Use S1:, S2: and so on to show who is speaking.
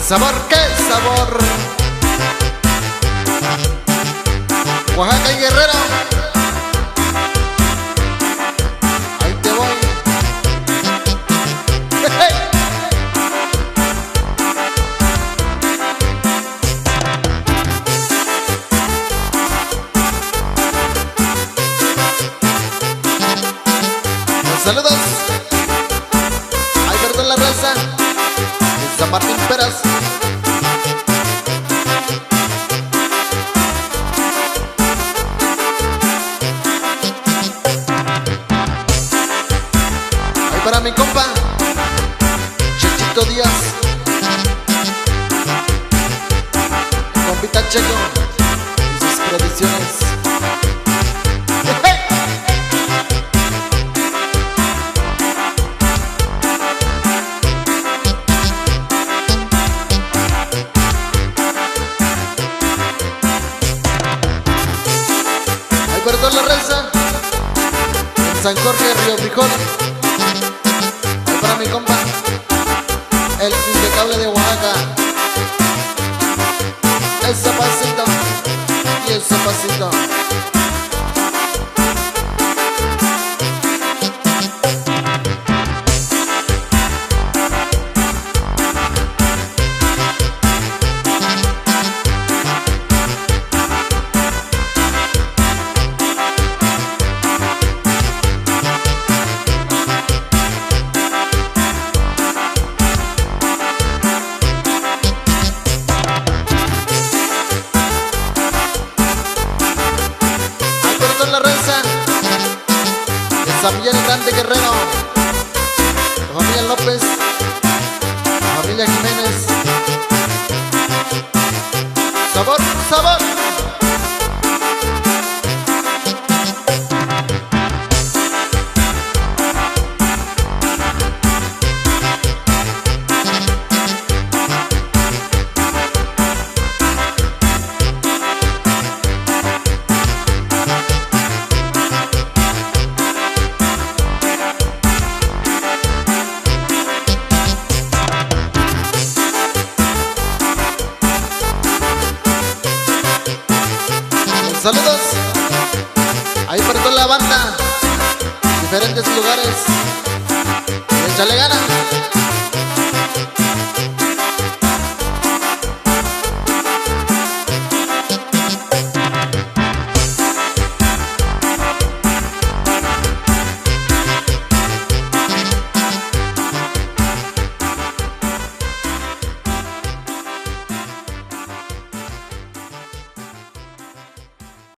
S1: sabor, qué sabor. Oaxaca y Guerrero. Ahí te voy. ¡Hey! Saludos. Ay, perdón la raza. San Martín Peras. Ahí para mi compa Chechito Díaz, compita Checo y sus producciones. Perdón la raza en San Jorge, Río Frijol. Ahí para mi compa el impecable de Oaxaca. Ese pasito y ese pasito. La raza de San Miguel Grande Guerrero, la familia López, la familia Jiménez. Sabor, sabor. Saludos, ahí por toda la banda, diferentes lugares, échale ganas.